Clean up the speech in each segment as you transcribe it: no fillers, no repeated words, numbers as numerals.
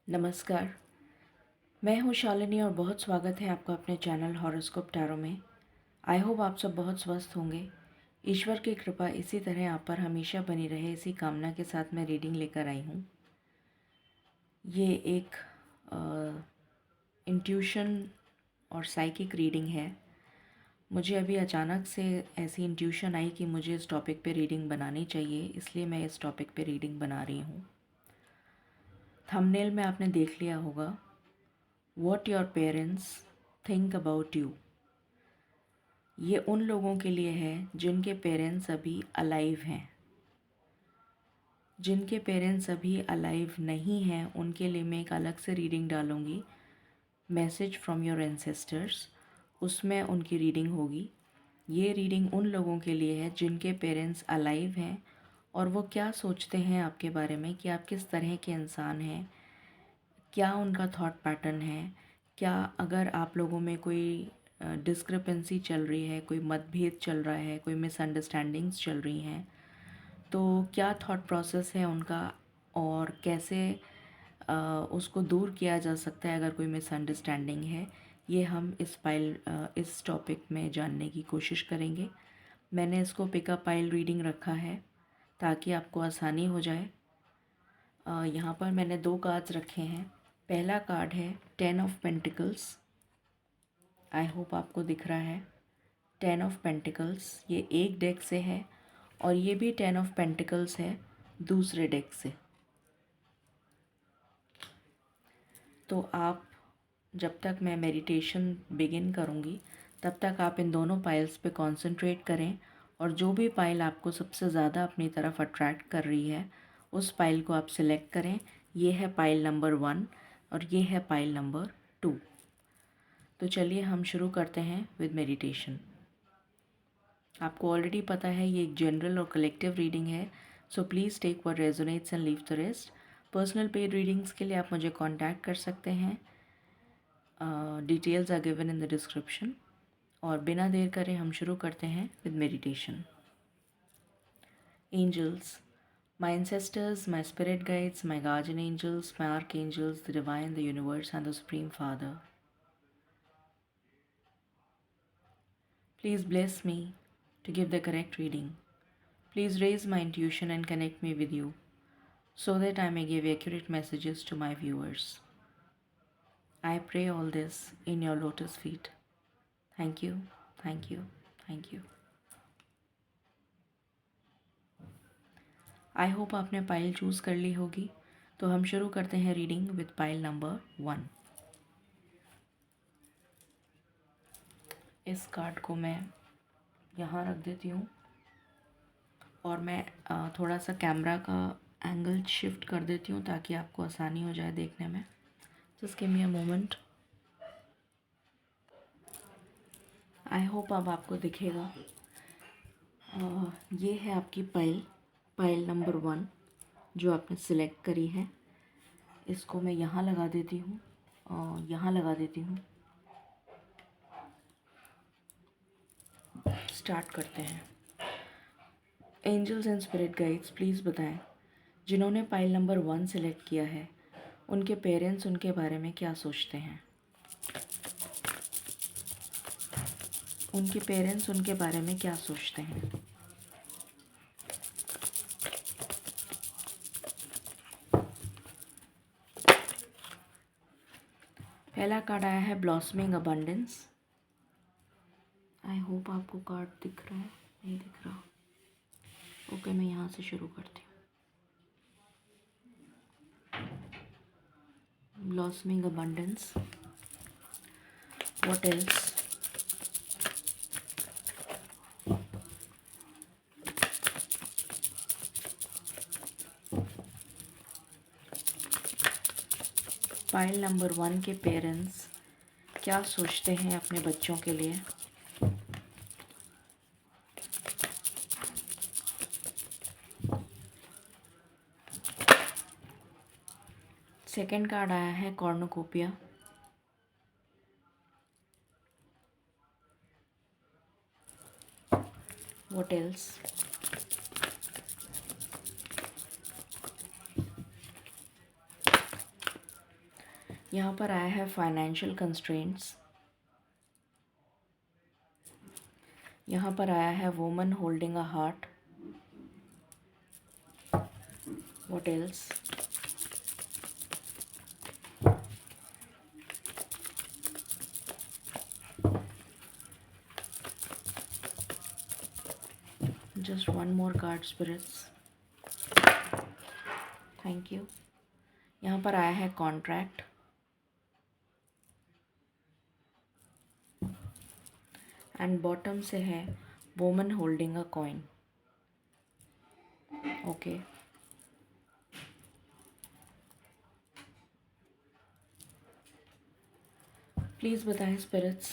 नमस्कार। मैं हूँ शालिनी और बहुत स्वागत है आपका अपने चैनल हॉरोस्कोप टैरो में। आई होप आप सब बहुत स्वस्थ होंगे। ईश्वर की कृपा इसी तरह आप पर हमेशा बनी रहे, इसी कामना के साथ मैं रीडिंग लेकर आई हूँ। ये एक इंट्यूशन और साइकिक रीडिंग है। मुझे अभी अचानक से ऐसी इंट्यूशन आई कि मुझे इस टॉपिक पे रीडिंग बनानी चाहिए, इसलिए मैं इस टॉपिक पे रीडिंग बना रही हूँ। थंबनेल में आपने देख लिया होगा, What your parents think about you। ये उन लोगों के लिए है जिनके पेरेंट्स अभी अलाइव हैं। जिनके पेरेंट्स अभी अलाइव नहीं हैं उनके लिए मैं एक अलग से रीडिंग डालूँगी, मैसेज फ्रॉम योर एंसेस्टर्स, उसमें उनकी रीडिंग होगी। ये रीडिंग उन लोगों के लिए है जिनके पेरेंट्स अलाइव हैं और वो क्या सोचते हैं आपके बारे में, कि आप किस तरह के इंसान हैं, क्या उनका थॉट पैटर्न है, क्या अगर आप लोगों में कोई डिस्क्रिपेंसी चल रही है, कोई मतभेद चल रहा है, कोई मिसअंडरस्टैंडिंग्स चल रही हैं, तो क्या थॉट प्रोसेस है उनका और कैसे उसको दूर किया जा सकता है अगर कोई मिसअंडरस्टैंडिंग है। ये हम इस टॉपिक में जानने की कोशिश करेंगे। मैंने इसको पिकअप पाइल रीडिंग रखा है ताकि आपको आसानी हो जाए। यहाँ पर मैंने 2 कार्ड्स रखे हैं। पहला कार्ड है 10 ऑफ पेंटिकल्स। आई होप आपको दिख रहा है 10 ऑफ पेंटिकल्स। ये एक डेक से है और ये भी 10 ऑफ पेंटिकल्स है दूसरे डेक से। तो आप, जब तक मैं मेडिटेशन बिगिन करूँगी तब तक आप इन दोनों पाइल्स पे कंसंट्रेट करें और जो भी पाइल आपको सबसे ज़्यादा अपनी तरफ अट्रैक्ट कर रही है उस पाइल को आप सिलेक्ट करें। ये है पाइल नंबर 1 और ये है पाइल नंबर 2। तो चलिए हम शुरू करते हैं विद मेडिटेशन। आपको ऑलरेडी पता है ये एक जनरल और कलेक्टिव रीडिंग है, so please take what resonates and leave the rest. Personal paid readings के लिए आप मुझे कांटेक्ट कर सकते हैं। Details are given in the description. और बिना देर करे हम शुरू करते हैं with meditation. Angels, my ancestors, my spirit guides, my guardian angels, my archangels, the divine, the universe, and the Supreme Father, please bless me to give the correct reading. Please raise my intuition and connect me with you so that I may give accurate messages to my viewers. I pray all this in your lotus feet. Thank you, thank you, thank you. I hope आपने pile choose कर ली होगी। तो हम शुरू करते हैं reading with pile number 1। इस card को मैं यहाँ रख देती हूँ और मैं थोड़ा सा कैमरा का एंगल शिफ्ट कर देती हूँ ताकि आपको आसानी हो जाए देखने में। Just give me a moment. I hope अब आपको दिखेगा। ये है आपकी पाइल नंबर 1 जो आपने सिलेक्ट करी है। इसको मैं यहाँ लगा देती हूँ और यहाँ लगा देती हूँ। स्टार्ट करते हैं। Angels and spirit guides, please बताएं जिन्होंने पाइल नंबर 1 सिलेक्ट किया है उनके पेरेंट्स उनके बारे में क्या सोचते हैं। उनके पेरेंट्स उनके बारे में क्या सोचते हैं। पहला कार्ड आया है ब्लॉसमिंग अबंडेंस। आई होप आपको कार्ड दिख रहा है, नहीं दिख रहा। ओके, मैं यहाँ से शुरू करती हूँ। Blossoming abundance, what else. Pile number 1 के पेरेंट्स क्या सोचते हैं अपने बच्चों के लिए। सेकंड कार्ड आया है कॉर्नुकोपिया। What else. यहाँ पर आया है फाइनेंशियल कंस्ट्रेंट्स। यहाँ पर आया है woman holding a heart. What else? Just one more card spirits, thank you. यहाँ पर आया है कॉन्ट्रैक्ट। एंड बॉटम से है woman holding a coin. Okay, please बताएं स्पिरिट्स,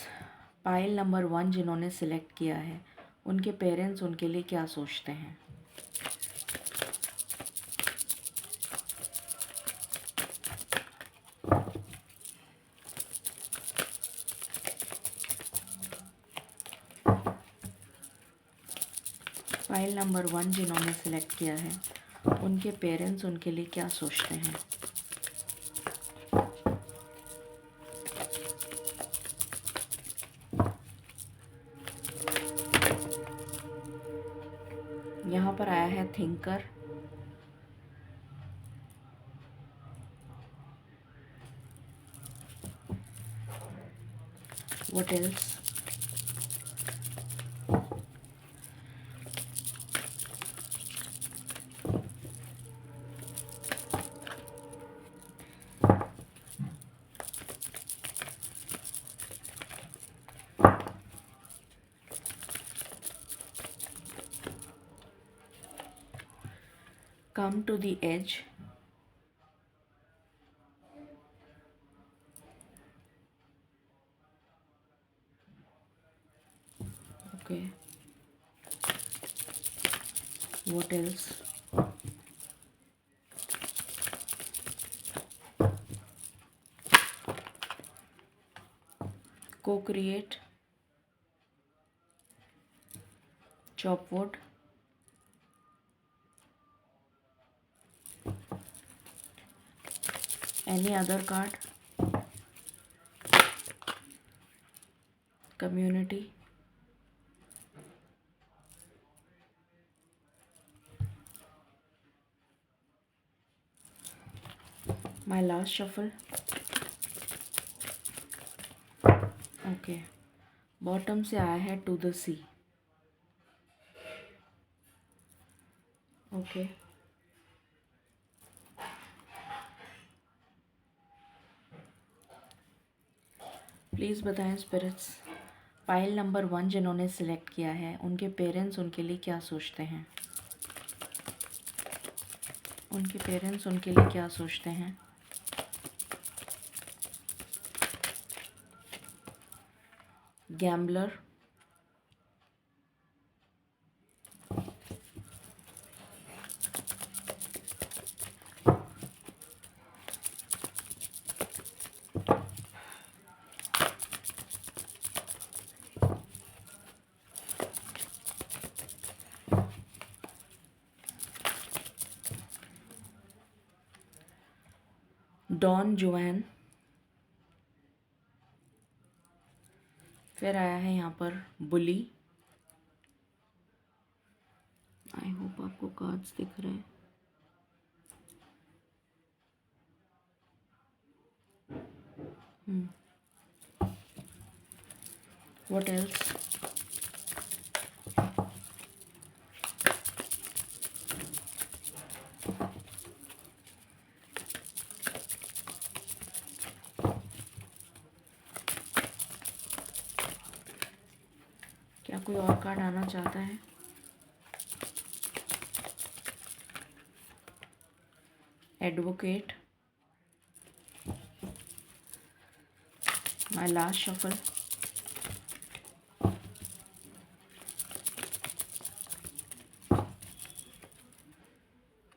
पाइल नंबर 1 जिन्होंने सिलेक्ट किया है उनके पेरेंट्स उनके लिए क्या सोचते हैं? फाइल नंबर 1 जिन्होंने सिलेक्ट किया है उनके पेरेंट्स उनके लिए क्या सोचते हैं? यहाँ पर आया है thinker. What else? Come to the edge. Okay. What else? Co-create. Chop wood. Any other card? Community. My last shuffle. Okay. Bottom से आया है to the sea. Okay, please बताएं स्पिरिट्स, पाइल नंबर 1 जिन्होंने सिलेक्ट किया है उनके parents उनके लिए क्या सोचते हैं? उनके पेरेंट्स उनके लिए क्या सोचते हैं? गैम्बलर। डॉन जुआन। फिर आया है यहाँ पर बुली। आई होप आपको कार्ड्स दिख रहे हैं। What else? क्या कोई और कार्ड आना चाहता है? Advocate. My last shuffle.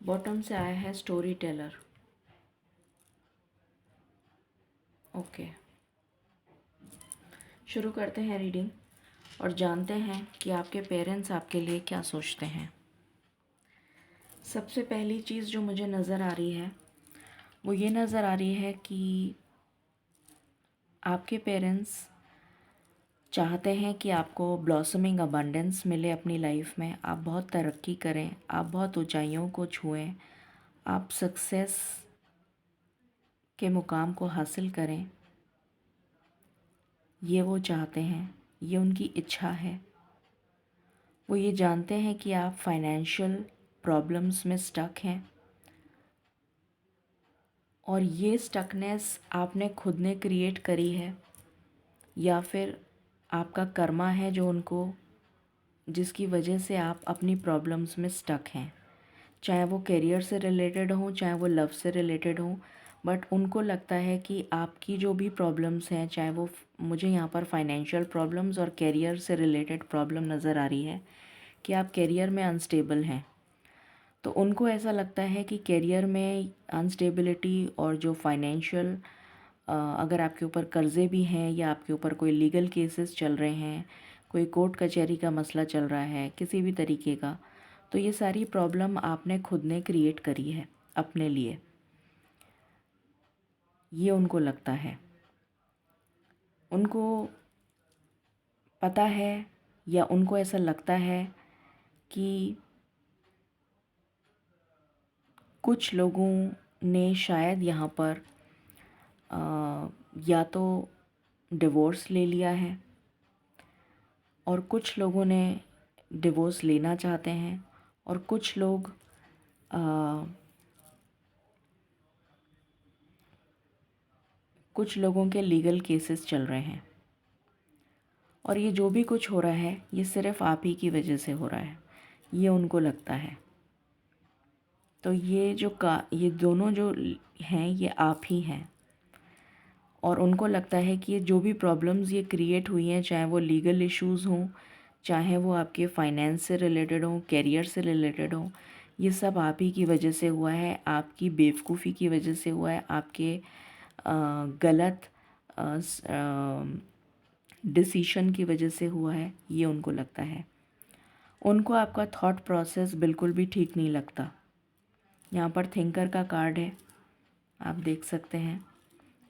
Bottom से आया है स्टोरी टेलर। ओके, शुरू करते हैं रीडिंग और जानते हैं कि आपके पेरेंट्स आपके लिए क्या सोचते हैं। सबसे पहली चीज़ जो मुझे नज़र आ रही है वो ये नज़र आ रही है कि आपके पेरेंट्स चाहते हैं कि आपको ब्लॉसमिंग अबंडेंस मिले अपनी लाइफ में, आप बहुत तरक्की करें, आप बहुत ऊंचाइयों को छुएं, आप सक्सेस के मुकाम को हासिल करें। ये वो चाहते हैं, ये उनकी इच्छा है। वो ये जानते हैं कि आप फाइनेंशियल प्रॉब्लम्स में स्टक हैं और ये स्टकनेस आपने खुद ने क्रिएट करी है या फिर आपका कर्मा है जो उनको, जिसकी वजह से आप अपनी प्रॉब्लम्स में स्टक हैं। चाहे वो करियर से रिलेटेड हो, चाहे वो लव से रिलेटेड हो, बट उनको लगता है कि आपकी जो भी प्रॉब्लम्स हैं, चाहे वो मुझे यहाँ पर फाइनेंशियल प्रॉब्लम्स और करियर से रिलेटेड प्रॉब्लम नज़र आ रही है कि आप करियर में अनस्टेबल हैं। तो उनको ऐसा लगता है कि करियर में अनस्टेबिलिटी और जो फाइनेंशियल, अगर आपके ऊपर कर्ज़े भी हैं या आपके ऊपर कोई लीगल केसेस चल रहे हैं, कोई कोर्ट कचहरी का मसला चल रहा है किसी भी तरीके का, तो ये सारी प्रॉब्लम आपने खुद ने क्रिएट करी है अपने लिए, ये उनको लगता है। उनको पता है या उनको ऐसा लगता है कि कुछ लोगों ने शायद यहाँ पर या तो डिवोर्स ले लिया है और कुछ लोगों ने डिवोर्स लेना चाहते हैं और कुछ लोग कुछ लोगों के लीगल केसेस चल रहे हैं और ये जो भी कुछ हो रहा है ये सिर्फ़ आप ही की वजह से हो रहा है, ये उनको लगता है। तो ये दोनों जो हैं ये आप ही हैं और उनको लगता है कि ये जो भी प्रॉब्लम्स ये क्रिएट हुई हैं, चाहे वो लीगल इश्यूज़ हों, चाहे वो आपके फाइनेंस से रिलेटेड हों, करियर से रिलेटेड हों, ये सब आप ही की वजह से हुआ है, आपकी बेवकूफ़ी की वजह से हुआ है, आपके गलत डिसीशन की वजह से हुआ है, ये उनको लगता है। उनको आपका थॉट प्रोसेस बिल्कुल भी ठीक नहीं लगता। यहाँ पर थिंकर का कार्ड है, आप देख सकते हैं,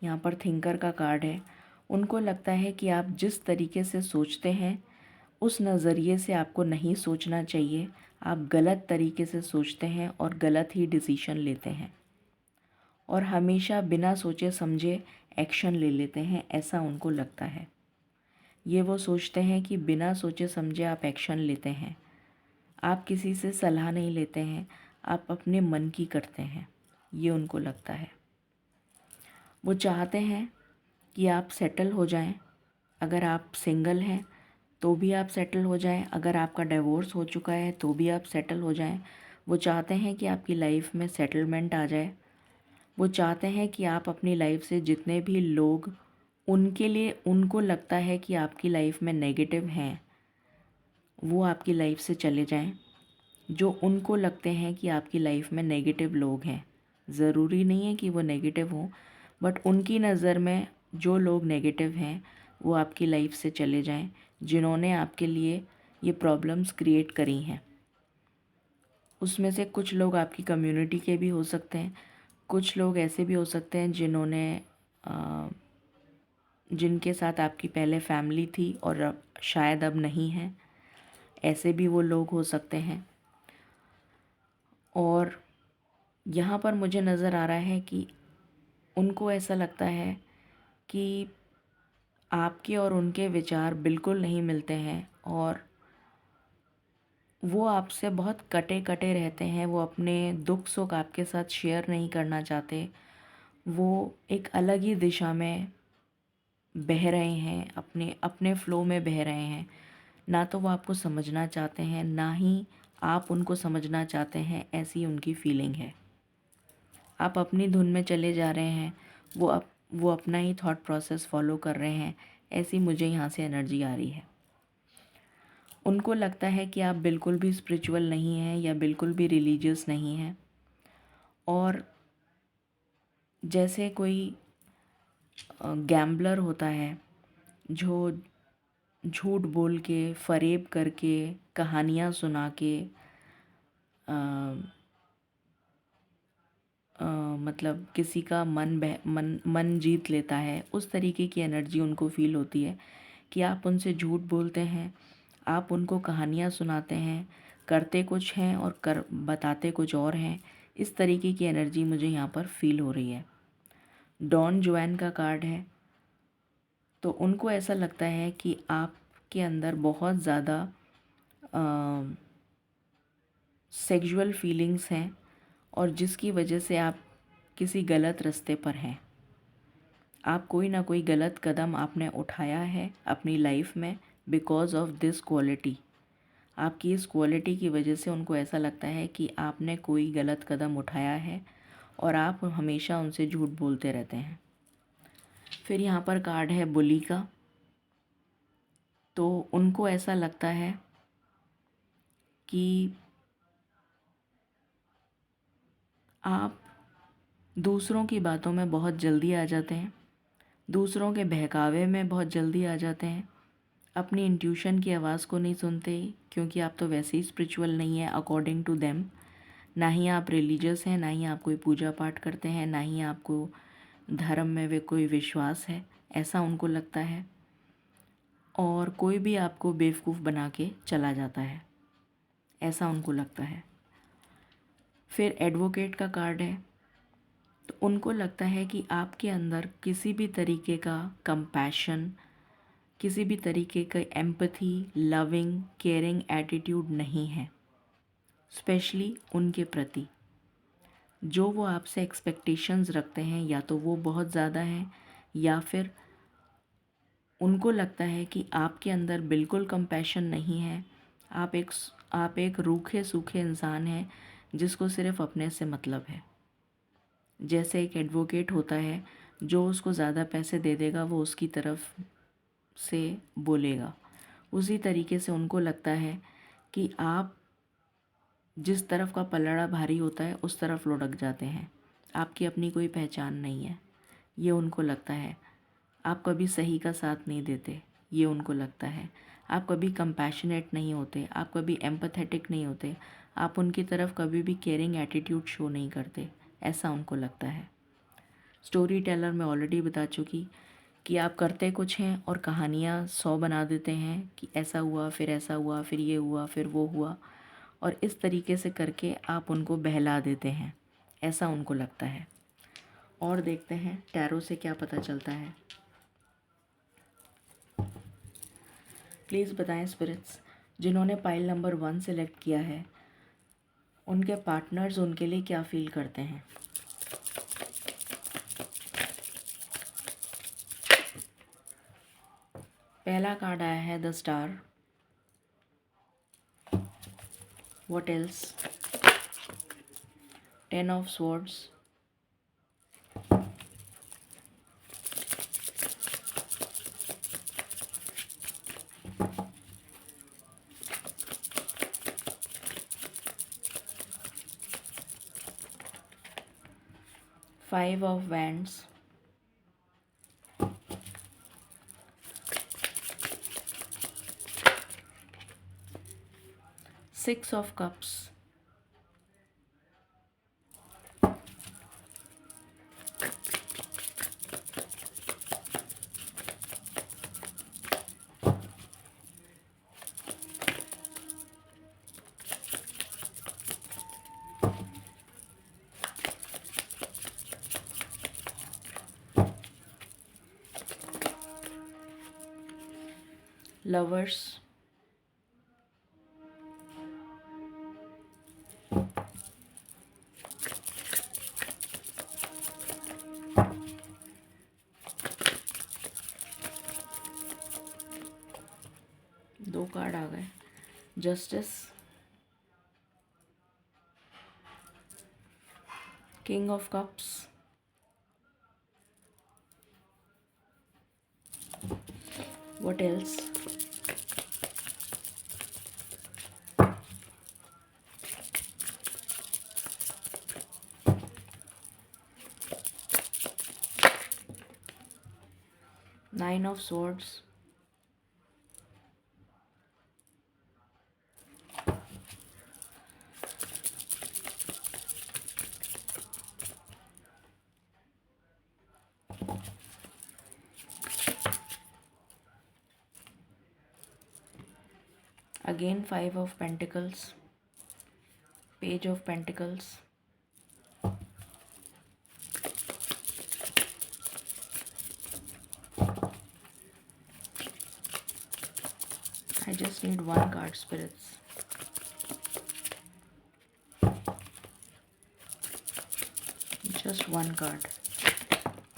यहाँ पर थिंकर का कार्ड है। उनको लगता है कि आप जिस तरीके से सोचते हैं उस नज़रिए से आपको नहीं सोचना चाहिए, आप गलत तरीके से सोचते हैं और गलत ही डिसीशन लेते हैं और हमेशा बिना सोचे समझे एक्शन ले लेते हैं, ऐसा उनको लगता है। ये वो सोचते हैं कि बिना सोचे समझे आप एक्शन लेते हैं, आप किसी से सलाह नहीं लेते हैं, आप अपने मन की करते हैं, ये उनको लगता है। वो चाहते हैं कि आप सेटल हो जाएं। अगर आप सिंगल हैं तो भी आप सेटल हो जाएं, अगर आपका डिवोर्स हो चुका है तो भी आप सेटल हो जाएं। वो चाहते हैं कि आपकी लाइफ में सेटलमेंट आ जाए। वो चाहते हैं कि आप अपनी लाइफ से जितने भी लोग उनके लिए उनको लगता है कि आपकी लाइफ में नेगेटिव हैं, वो आपकी लाइफ से चले जाएं। जो उनको लगते हैं कि आपकी लाइफ में नेगेटिव लोग हैं, ज़रूरी नहीं है कि वो नेगेटिव हों, बट उनकी नज़र में जो लोग नेगेटिव हैं वो आपकी लाइफ से चले जाएं, जिन्होंने आपके लिए ये प्रॉब्लम्स क्रिएट करी हैं। उसमें से कुछ लोग आपकी कम्युनिटी के भी हो सकते हैं, कुछ लोग ऐसे भी हो सकते हैं जिनके साथ आपकी पहले फैमिली थी और शायद अब नहीं है, ऐसे भी वो लोग हो सकते हैं। और यहाँ पर मुझे नज़र आ रहा है कि उनको ऐसा लगता है कि आपके और उनके विचार बिल्कुल नहीं मिलते हैं और वो आपसे बहुत कटे कटे रहते हैं। वो अपने दुख सुख आपके साथ शेयर नहीं करना चाहते। वो एक अलग ही दिशा में बह रहे हैं, अपने अपने फ़्लो में बह रहे हैं। ना तो वो आपको समझना चाहते हैं, ना ही आप उनको समझना चाहते हैं, ऐसी उनकी फीलिंग है। आप अपनी धुन में चले जा रहे हैं, वो अपना ही थॉट प्रोसेस फॉलो कर रहे हैं, ऐसी मुझे यहाँ से एनर्जी आ रही है। उनको लगता है कि आप बिल्कुल भी स्पिरिचुअल नहीं हैं या बिल्कुल भी रिलीजियस नहीं हैं और जैसे कोई गैम्बलर होता है जो झूठ बोल के, फ़रेब करके, कहानियाँ सुना के मतलब किसी का मन जीत लेता है, उस तरीके की एनर्जी उनको फील होती है कि आप उनसे झूठ बोलते हैं, आप उनको कहानियाँ सुनाते हैं, करते कुछ हैं और कर बताते कुछ और हैं। इस तरीके की एनर्जी मुझे यहाँ पर फील हो रही है। डॉन जुआन का कार्ड है, तो उनको ऐसा लगता है कि आपके अंदर बहुत ज़्यादा सेक्सुअल फीलिंग्स हैं और जिसकी वजह से आप किसी गलत रास्ते पर हैं। आप कोई ना कोई गलत कदम आपने उठाया है अपनी लाइफ में बिकॉज़ ऑफ दिस क्वालिटी। आपकी इस क्वालिटी की वजह से उनको ऐसा लगता है कि आपने कोई गलत कदम उठाया है और आप हमेशा उनसे झूठ बोलते रहते हैं। फिर यहाँ पर कार्ड है बुली का, तो उनको ऐसा लगता है कि आप दूसरों की बातों में बहुत जल्दी आ जाते हैं, दूसरों के बहकावे में बहुत जल्दी आ जाते हैं, अपनी इंट्यूशन की आवाज़ को नहीं सुनते क्योंकि आप तो वैसे ही स्पिरिचुअल नहीं है अकॉर्डिंग टू देम। ना ही आप रिलीजियस हैं, ना ही आप कोई पूजा पाठ करते हैं, ना ही आपको धर्म में वे कोई विश्वास है, ऐसा उनको लगता है। और कोई भी आपको बेवकूफ़ बना के चला जाता है, ऐसा उनको लगता है। फिर एडवोकेट का कार्ड है, तो उनको लगता है कि आपके अंदर किसी भी तरीके का कंपैशन, किसी भी तरीके का एम्पैथी, लविंग, केयरिंग एटीट्यूड नहीं है, स्पेशली उनके प्रति। जो वो आपसे एक्सपेक्टेशंस रखते हैं या तो वो बहुत ज़्यादा हैं या फिर उनको लगता है कि आपके अंदर बिल्कुल कंपैशन नहीं है। आप एक रूखे सूखे इंसान हैं जिसको सिर्फ़ अपने से मतलब है। जैसे एक एडवोकेट होता है, जो उसको ज़्यादा पैसे दे देगा वो उसकी तरफ से बोलेगा। उसी तरीके से उनको लगता है कि आप जिस तरफ का पलड़ा भारी होता है उस तरफ लुढ़क जाते हैं, आपकी अपनी कोई पहचान नहीं है, ये उनको लगता है। आप कभी सही का साथ नहीं देते, ये उनको लगता है। आप कभी कंपैशनेट नहीं होते, आप कभी एम्पैथेटिक नहीं होते, आप उनकी तरफ कभी भी केयरिंग एटीट्यूड शो नहीं करते, ऐसा उनको लगता है। स्टोरी टेलर मैं ऑलरेडी बता चुकी कि आप करते कुछ हैं और कहानियाँ 100 बना देते हैं कि ऐसा हुआ, फिर ऐसा हुआ, फिर ये हुआ, फिर वो हुआ, और इस तरीके से करके आप उनको बहला देते हैं, ऐसा उनको लगता है। और देखते हैं टैरो से क्या पता चलता है। प्लीज़ बताएं स्पिरिट्स, जिन्होंने पाइल नंबर 1 सेलेक्ट किया है, उनके पार्टनर्स उनके लिए क्या फील करते हैं। पहला कार्ड आया है the star. What else? 10 of swords, 5 of wands, 6 of cups, lovers, दो कार्ड आ गए, justice, king of cups, what else, nine of swords, Again 5 of Pentacles, Page of Pentacles, I just need one card, spirits. Just one card.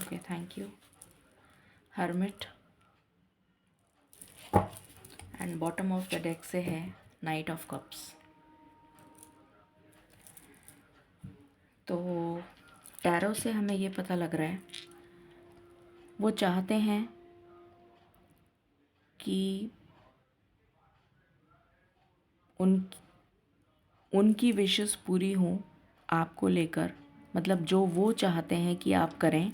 Okay, thank you. Hermit. And bottom of the deck से है night of cups. तो tarot से हमें ये पता लग रहा है वो चाहते हैं कि उनकी विशेस पूरी हों आपको लेकर, मतलब जो वो चाहते हैं कि आप करें,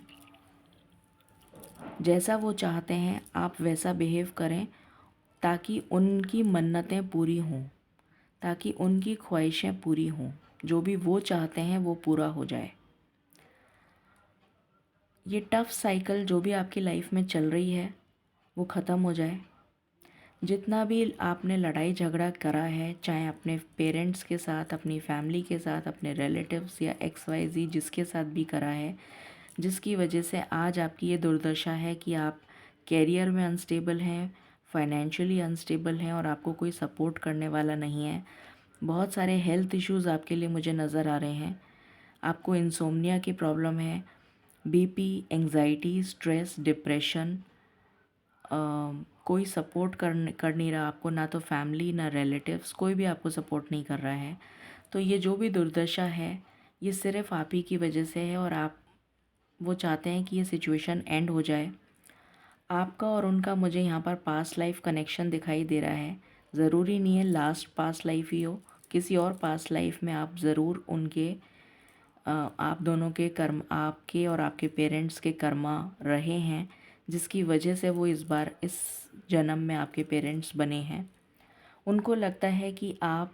जैसा वो चाहते हैं आप वैसा बिहेव करें, ताकि उनकी मन्नतें पूरी हों, ताकि उनकी ख्वाहिशें पूरी हों, जो भी वो चाहते हैं वो पूरा हो जाए। ये टफ साइकिल जो भी आपकी लाइफ में चल रही है वो ख़त्म हो जाए। जितना भी आपने लड़ाई झगड़ा करा है, चाहे अपने पेरेंट्स के साथ, अपनी फैमिली के साथ, अपने रिलेटिव्स या XYZ जिसके साथ भी करा है, जिसकी वजह से आज आपकी ये दुर्दशा है कि आप कैरियर में अनस्टेबल हैं, फाइनेंशियली अनस्टेबल हैं और आपको कोई सपोर्ट करने वाला नहीं है। बहुत सारे हेल्थ इश्यूज़ आपके लिए मुझे नज़र आ रहे हैं। आपको इंसोम्निया की प्रॉब्लम है, BP, एंग्जाइटी, स्ट्रेस, डिप्रेशन, कोई सपोर्ट कर नहीं रहा आपको, ना तो फैमिली ना रिलेटिव्स, कोई भी आपको सपोर्ट नहीं कर रहा है। तो ये जो भी दुर्दशा है ये सिर्फ़ आप ही की वजह से है और आप वो चाहते हैं कि ये सिचुएशन एंड हो जाए। आपका और उनका मुझे यहाँ पर पास्ट लाइफ कनेक्शन दिखाई दे रहा है। ज़रूरी नहीं है लास्ट पास्ट लाइफ ही हो, किसी और पास्ट लाइफ में आप ज़रूर उनके आप दोनों के कर्म, आपके और आपके पेरेंट्स के कर्मा रहे हैं, जिसकी वजह से वो इस बार इस जन्म में आपके पेरेंट्स बने हैं। उनको लगता है कि आप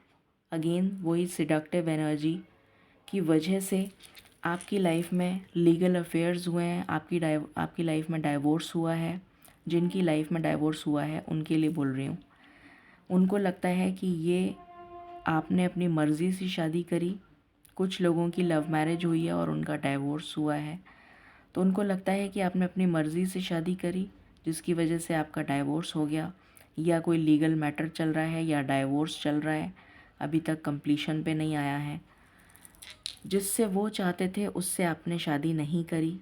अगेन वही सिडक्टिव एनर्जी की वजह से आपकी लाइफ में लीगल अफेयर्स हुए हैं, आपकी लाइफ में डाइवोर्स हुआ है। जिनकी लाइफ में डाइवोर्स हुआ है उनके लिए बोल रही हूँ। उनको लगता है कि ये आपने अपनी मर्ज़ी से शादी करी। कुछ लोगों की लव मैरिज हुई है और उनका डाइवोर्स हुआ है, तो उनको लगता है कि आपने अपनी मर्ज़ी से शादी करी जिसकी वजह से आपका डाइवोर्स हो गया, या कोई लीगल मैटर चल रहा है या डाइवोर्स चल रहा है, अभी तक कंप्लीशन पे नहीं आया है। जिससे वो चाहते थे उससे आपने शादी नहीं करी,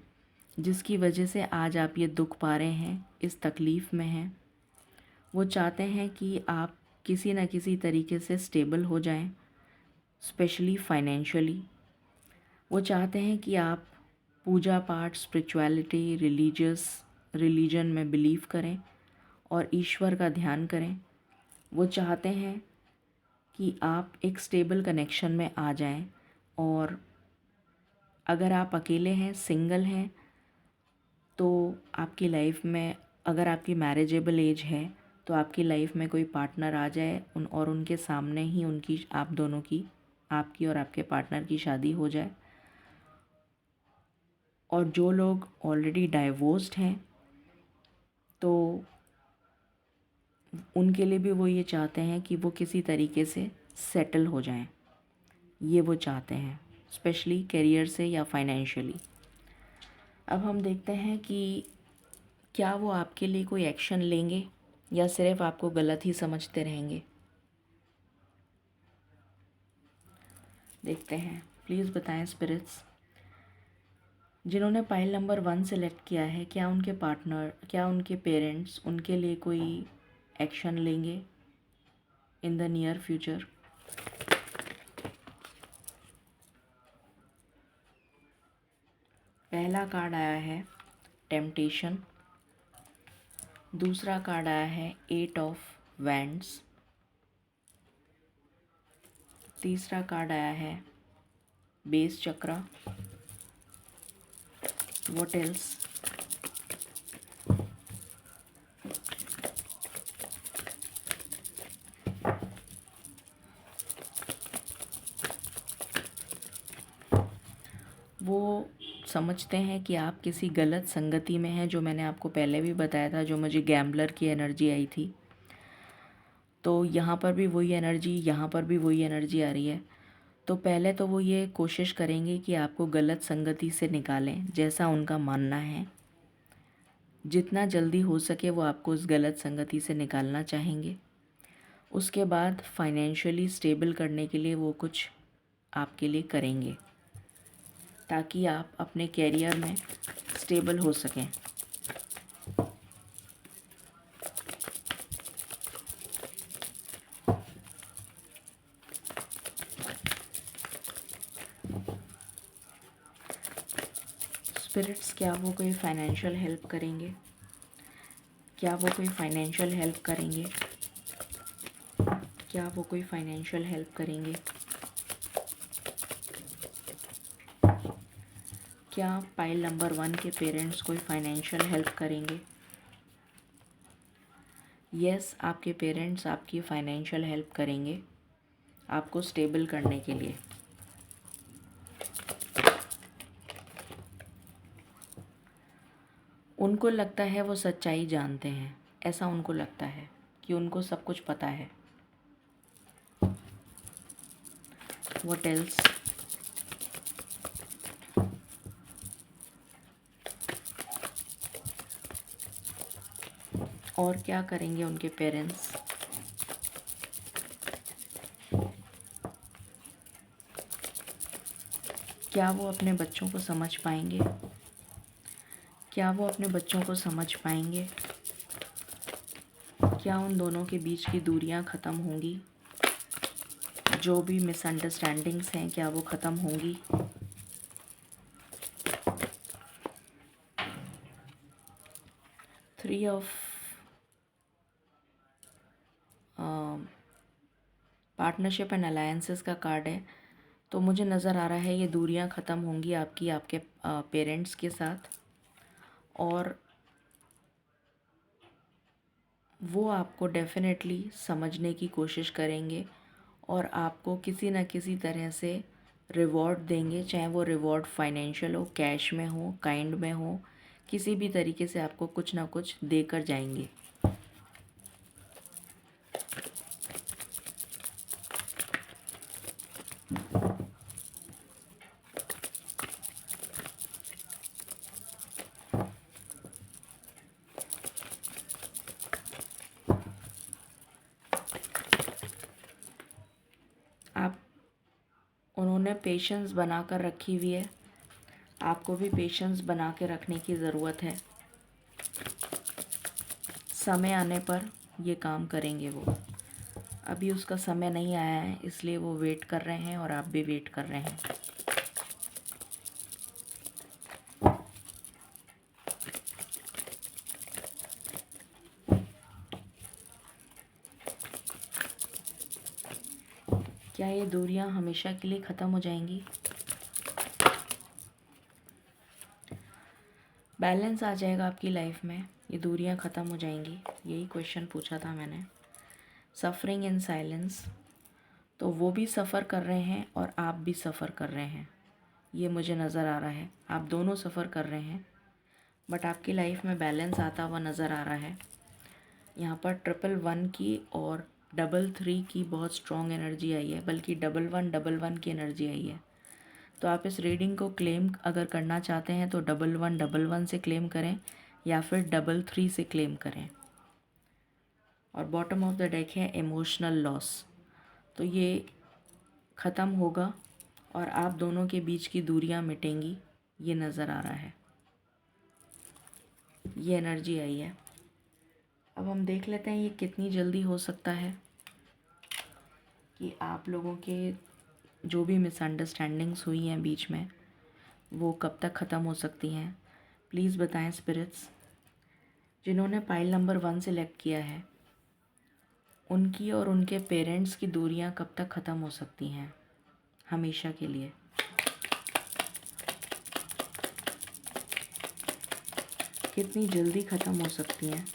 जिसकी वजह से आज आप ये दुख पा रहे हैं, इस तकलीफ़ में हैं। वो चाहते हैं कि आप किसी न किसी तरीके से स्टेबल हो जाएं, स्पेशली फाइनेंशियली। वो चाहते हैं कि आप पूजा पाठ, स्पिरिचुअलिटी, रिलीजन में बिलीव करें और ईश्वर का ध्यान करें। वो चाहते हैं कि आप एक स्टेबल कनेक्शन में आ जाएं, और अगर आप अकेले हैं, सिंगल हैं, तो आपकी लाइफ में अगर आपकी मैरिजेबल एज है तो आपकी लाइफ में कोई पार्टनर आ जाए और उनके सामने ही उनकी, आप दोनों की, आपकी और आपके पार्टनर की शादी हो जाए। और जो लोग ऑलरेडी डाइवोर्स्ड हैं तो उनके लिए भी वो ये चाहते हैं कि वो किसी तरीके से सेटल हो जाएं। ये वो चाहते हैं, स्पेशली करियर से या फाइनेंशियली। अब हम देखते हैं कि क्या वो आपके लिए कोई एक्शन लेंगे या सिर्फ आपको गलत ही समझते रहेंगे। देखते हैं, प्लीज़ बताएं स्पिरिट्स। जिन्होंने पाइल नंबर 1 सेलेक्ट किया है, क्या उनके पार्टनर, क्या उनके पेरेंट्स उनके लिए कोई एक्शन लेंगे इन द नियर फ्यूचर। पहला कार्ड आया है टेम्पटेशन, दूसरा कार्ड आया है 8 ऑफ वैंड्स, तीसरा कार्ड आया है बेस चक्रा। What else. वो समझते हैं कि आप किसी गलत संगति में हैं, जो मैंने आपको पहले भी बताया था, जो मुझे गैम्बलर की एनर्जी आई थी। तो यहाँ पर भी वही एनर्जी, यहाँ पर भी वही एनर्जी आ रही है। तो पहले तो वो ये कोशिश करेंगे कि आपको गलत संगति से निकालें, जैसा उनका मानना है। जितना जल्दी हो सके वो आपको उस गलत संगति से निकालना चाहेंगे। उसके बाद फाइनेंशियली स्टेबल करने के लिए वो कुछ आपके लिए करेंगे, ताकि आप अपने कैरियर में स्टेबल हो सकें। स्पिरिट्स, क्या वो कोई फाइनेंशियल हेल्प करेंगे? क्या वो कोई फाइनेंशियल हेल्प करेंगे? क्या वो कोई फाइनेंशियल हेल्प करेंगे? क्या पाइल नंबर 1 के पेरेंट्स कोई फाइनेंशियल हेल्प करेंगे? यस, आपके पेरेंट्स आपकी फाइनेंशियल हेल्प करेंगे आपको स्टेबल करने के लिए। उनको लगता है वो सच्चाई जानते हैं, ऐसा उनको लगता है कि उनको सब कुछ पता है। What else? और क्या करेंगे उनके पेरेंट्स? क्या वो अपने बच्चों को समझ पाएंगे? क्या वो अपने बच्चों को समझ पाएंगे? क्या उन दोनों के बीच की दूरियां ख़त्म होंगी? जो भी मिसअंडरस्टैंडिंग्स हैं, क्या वो ख़त्म होंगी? Three of partnership and alliances का कार्ड है। तो मुझे नज़र आ रहा है ये दूरियां ख़त्म होंगी आपकी आपके पेरेंट्स के साथ, और वो आपको डेफिनेटली समझने की कोशिश करेंगे और आपको किसी न किसी तरह से रिवॉर्ड देंगे, चाहे वो रिवॉर्ड फाइनेंशियल हो, कैश में हो, काइंड में हो, किसी भी तरीके से आपको कुछ ना कुछ देकर जाएंगे। आप उन्होंने पेशेंस बना कर रखी हुई है, आपको भी पेशेंस बना के रखने की ज़रूरत है। समय आने पर ये काम करेंगे वो। अभी उसका समय नहीं आया है, इसलिए वो वेट कर रहे हैं और आप भी वेट कर रहे हैं। क्या ये दूरियां हमेशा के लिए ख़त्म हो जाएंगी? बैलेंस आ जाएगा आपकी लाइफ में, ये दूरियां ख़त्म हो जाएंगी, यही क्वेश्चन पूछा था मैंने। सफ़रिंग इन साइलेंस, तो वो भी सफ़र कर रहे हैं और आप भी सफ़र कर रहे हैं, ये मुझे नज़र आ रहा है। आप दोनों सफ़र कर रहे हैं, बट आपकी लाइफ में बैलेंस आता हुआ नज़र आ रहा है। यहाँ पर 111 की और 33 की बहुत स्ट्रॉन्ग एनर्जी आई है, बल्कि 1111 की एनर्जी आई है। तो आप इस रीडिंग को क्लेम अगर करना चाहते हैं तो 1111 से क्लेम करें या फिर 33 से क्लेम करें। और बॉटम ऑफ द डेक है इमोशनल लॉस, तो ये ख़त्म होगा और आप दोनों के बीच की दूरियां मिटेंगी, ये नज़र आ रहा है। ये एनर्जी आई है। अब हम देख लेते हैं ये कितनी जल्दी हो सकता है कि आप लोगों के जो भी मिसअंडरस्टैंडिंग्स हुई हैं बीच में, वो कब तक ख़त्म हो सकती हैं। प्लीज़ बताएं स्पिरिट्स। जिन्होंने पाइल नंबर 1 सेलेक्ट किया है, उनकी और उनके पेरेंट्स की दूरियां कब तक ख़त्म हो सकती हैं हमेशा के लिए। कितनी जल्दी ख़त्म हो सकती हैं।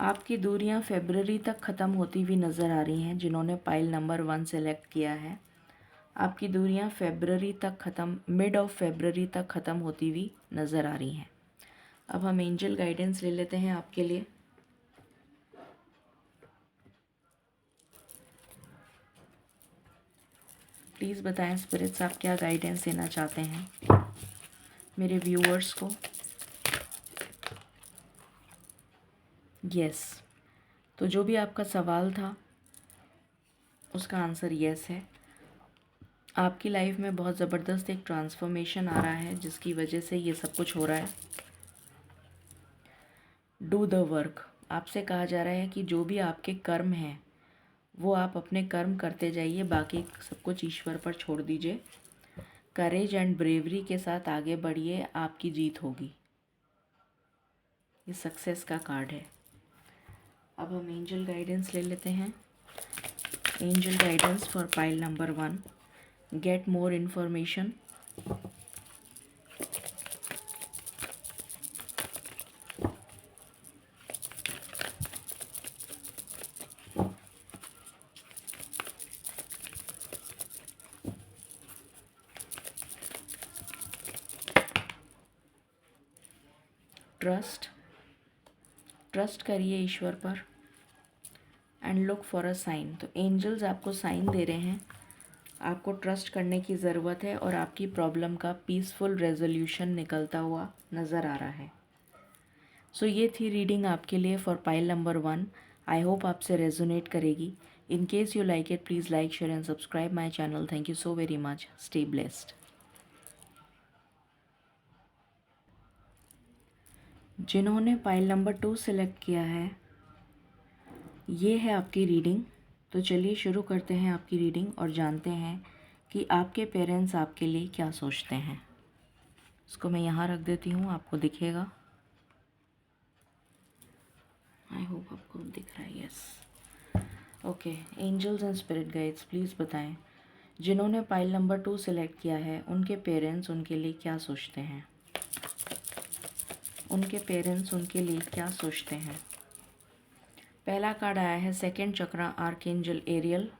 आपकी दूरियां फरवरी तक ख़त्म होती हुई नज़र आ रही हैं जिन्होंने पाइल नंबर 1 सेलेक्ट किया है। आपकी दूरियां मिड ऑफ फरवरी तक ख़त्म होती हुई नज़र आ रही हैं। अब हम एंजल गाइडेंस ले लेते हैं आपके लिए। प्लीज़ बताएं स्पिरिट्स आप क्या गाइडेंस देना चाहते हैं मेरे व्यूअर्स को। यस, तो जो भी आपका सवाल था उसका आंसर यस है। आपकी लाइफ में बहुत ज़बरदस्त एक ट्रांसफॉर्मेशन आ रहा है जिसकी वजह से ये सब कुछ हो रहा है। डू द वर्क, आपसे कहा जा रहा है कि जो भी आपके कर्म हैं वो आप अपने कर्म करते जाइए, बाकी सब कुछ ईश्वर पर छोड़ दीजिए। करेज एंड ब्रेवरी के साथ आगे बढ़िए, आपकी जीत होगी। ये सक्सेस का कार्ड है। अब हम एंजल गाइडेंस ले लेते हैं। Angel guidance for pile number 1, get more information. Trust करिए ईश्वर पर and look for a sign. तो एंजल्स आपको साइन दे रहे हैं, आपको ट्रस्ट करने की ज़रूरत है और आपकी प्रॉब्लम का पीसफुल रेजोल्यूशन निकलता हुआ नज़र आ रहा है। सो ये थी रीडिंग आपके लिए for pile number 1। I hope आपसे रेजोनेट करेगी। In case you like it, please like, share and subscribe my channel. Thank you so very much. Stay blessed. जिन्होंने पाइल नंबर 2 सेलेक्ट किया है, ये है आपकी रीडिंग। तो चलिए शुरू करते हैं आपकी रीडिंग और जानते हैं कि आपके पेरेंट्स आपके लिए क्या सोचते हैं। इसको मैं यहाँ रख देती हूँ, आपको दिखेगा। आई होप आपको दिख रहा है। Yes, okay. Angels and spirit guides please बताएं, जिन्होंने पाइल नंबर 2 सेलेक्ट किया है उनके पेरेंट्स उनके लिए क्या सोचते हैं। उनके पेरेंट्स उनके लिए क्या सोचते हैं। पहला कार्ड आया है सेकंड चक्रा, आर्कएंजल एरियल।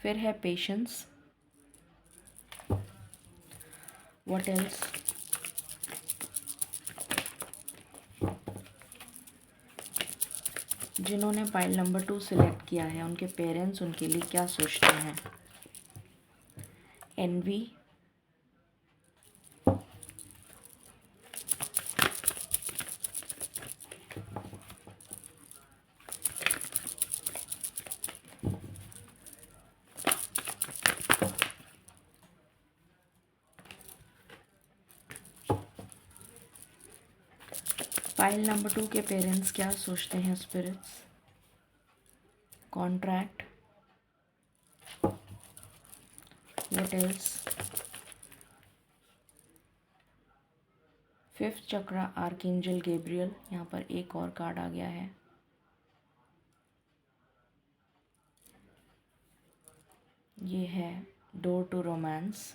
फिर है पेशेंस। What else. जिन्होंने पाइल नंबर 2 सिलेक्ट किया है उनके पेरेंट्स उनके लिए क्या सोचते हैं। एनवी, पाइल नंबर 2 के पेरेंट्स क्या सोचते हैं spirits. Contract, what else. Fifth chakra, archangel Gabriel. यहाँ पर एक और कार्ड आ गया है। ये है door to romance.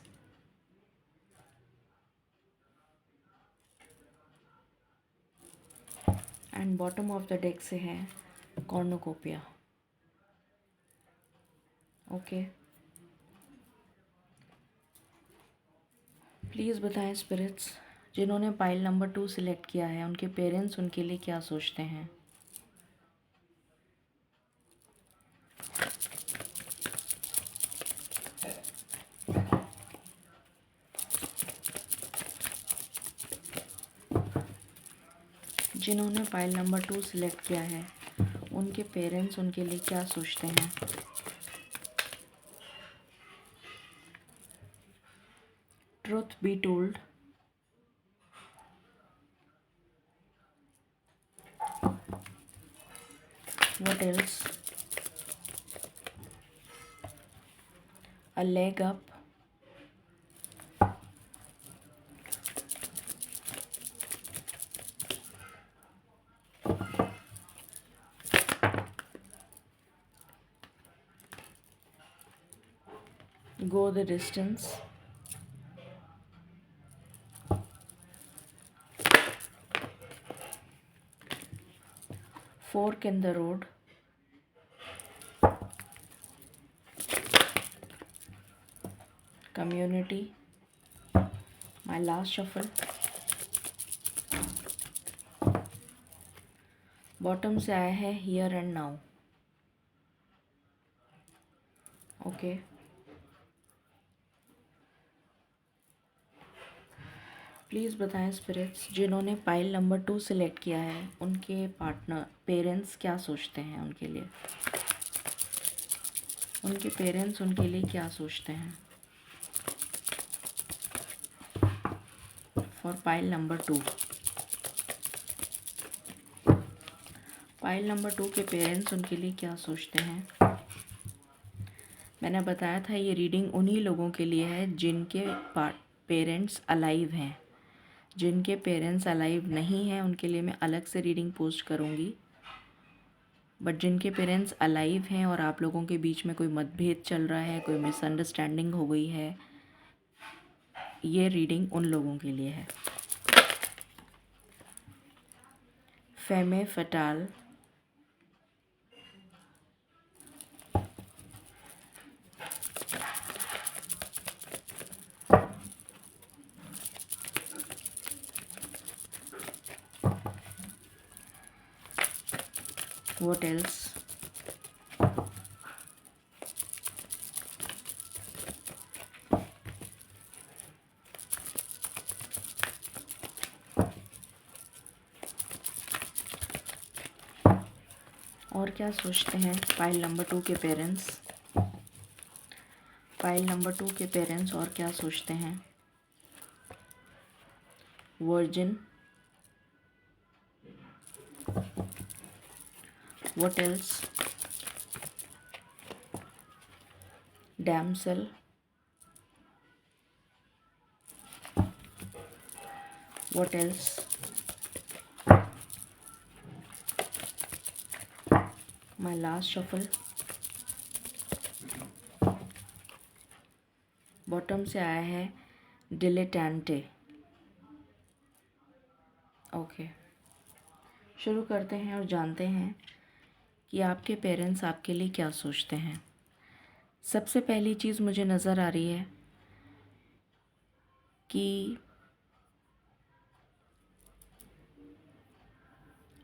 And bottom of the deck से है कॉर्नोकोपिया। ओके, प्लीज़ बताएं स्पिरिट्स, जिन्होंने पाइल नंबर 2 सिलेक्ट किया है उनके पेरेंट्स उनके लिए क्या सोचते हैं। जिन्होंने पाइल नंबर 2 सिलेक्ट किया है उनके पेरेंट्स उनके लिए क्या सोचते हैं। Truth be told, what else. A leg up, go the distance, fork in the road, community, my last shuffle, bottom से आया है here and now. Okay, please बताएं स्पिरिट्स, जिन्होंने पाइल नंबर 2 सिलेक्ट किया है उनके पार्टनर पेरेंट्स क्या सोचते हैं उनके लिए, उनके पेरेंट्स उनके लिए क्या सोचते हैं for pile number 2। Pile number 2 के पेरेंट्स उनके लिए क्या सोचते हैं। मैंने बताया था ये रीडिंग उन्हीं लोगों के लिए है जिनके पेरेंट्स अलाइव हैं। जिनके पेरेंट्स अलाइव नहीं हैं उनके लिए मैं अलग से रीडिंग पोस्ट करूँगी, बट जिनके पेरेंट्स अलाइव हैं और आप लोगों के बीच में कोई मतभेद चल रहा है, कोई मिसअंडरस्टैंडिंग हो गई है, ये रीडिंग उन लोगों के लिए है। फेमे फटाल, व्हाट एल्स, और क्या सोचते हैं पाइल नंबर 2 के पेरेंट्स। पाइल नंबर 2 के पेरेंट्स और क्या सोचते हैं। Virgin, what else, damsel, what else, my last shuffle, bottom से आया है डिलेटेंटे। ओके, शुरू करते हैं और जानते हैं कि आपके पेरेंट्स आपके लिए क्या सोचते हैं। सबसे पहली चीज़ मुझे नज़र आ रही है कि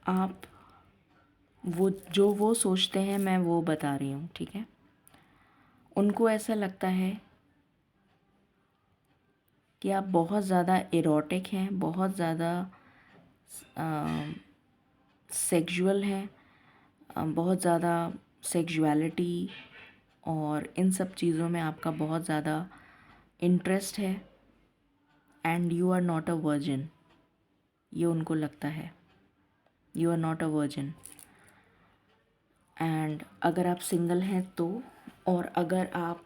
आप वो सोचते हैं मैं वो बता रही हूँ, ठीक है। उनको ऐसा लगता है कि आप बहुत ज़्यादा इरोटिक हैं, बहुत ज़्यादा सेक्सुअल हैं, बहुत ज़्यादा सेक्सुअलिटी और इन सब चीज़ों में आपका बहुत ज़्यादा इंटरेस्ट है। And you are not a virgin, ये उनको लगता है। You are not a virgin. And अगर आप सिंगल हैं तो, और अगर आप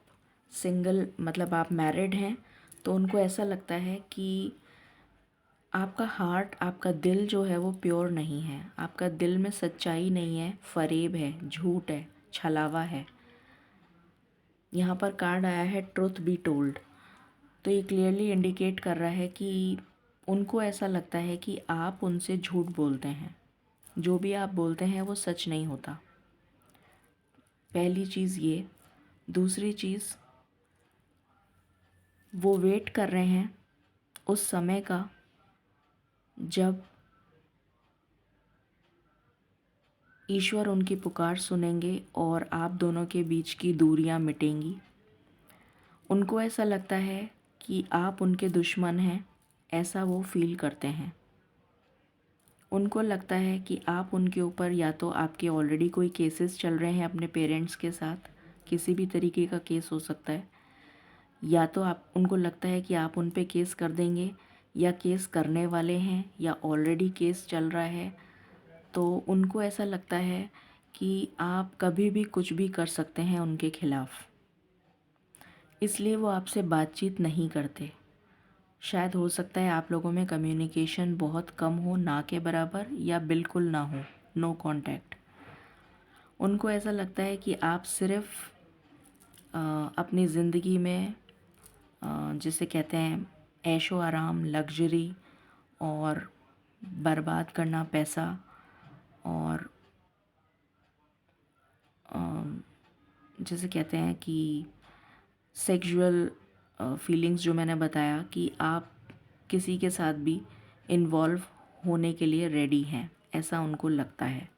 सिंगल मतलब आप मैरिड हैं तो उनको ऐसा लगता है कि आपका हार्ट, आपका दिल जो है वो प्योर नहीं है, आपका दिल में सच्चाई नहीं है, फरेब है, झूठ है, छलावा है। यहाँ पर कार्ड आया है ट्रुथ बी टोल्ड, तो ये क्लियरली इंडिकेट कर रहा है कि उनको ऐसा लगता है कि आप उनसे झूठ बोलते हैं, जो भी आप बोलते हैं वो सच नहीं होता। पहली चीज़ ये। दूसरी चीज़, वो वेट कर रहे हैं उस समय का जब ईश्वर उनकी पुकार सुनेंगे और आप दोनों के बीच की दूरियां मिटेंगी। उनको ऐसा लगता है कि आप उनके दुश्मन हैं, ऐसा वो फील करते हैं। उनको लगता है कि आप उनके ऊपर, या तो आपके ऑलरेडी कोई केसेस चल रहे हैं अपने पेरेंट्स के साथ, किसी भी तरीके का केस हो सकता है, या तो आप, उनको लगता है कि आप उन पे केस कर देंगे, या केस करने वाले हैं, या ऑलरेडी केस चल रहा है। तो उनको ऐसा लगता है कि आप कभी भी कुछ भी कर सकते हैं उनके खिलाफ़, इसलिए वो आपसे बातचीत नहीं करते। शायद हो सकता है आप लोगों में कम्युनिकेशन बहुत कम हो, ना के बराबर, या बिल्कुल ना हो, नो कांटेक्ट। उनको ऐसा लगता है कि आप सिर्फ अपनी ज़िंदगी में जिसे कहते हैं ऐशो आराम, लग्जरी और बर्बाद करना पैसा और जैसे कहते हैं कि सेक्सुअल फीलिंग्स जो मैंने बताया कि आप किसी के साथ भी इन्वॉल्व होने के लिए रेडी हैं, ऐसा उनको लगता है।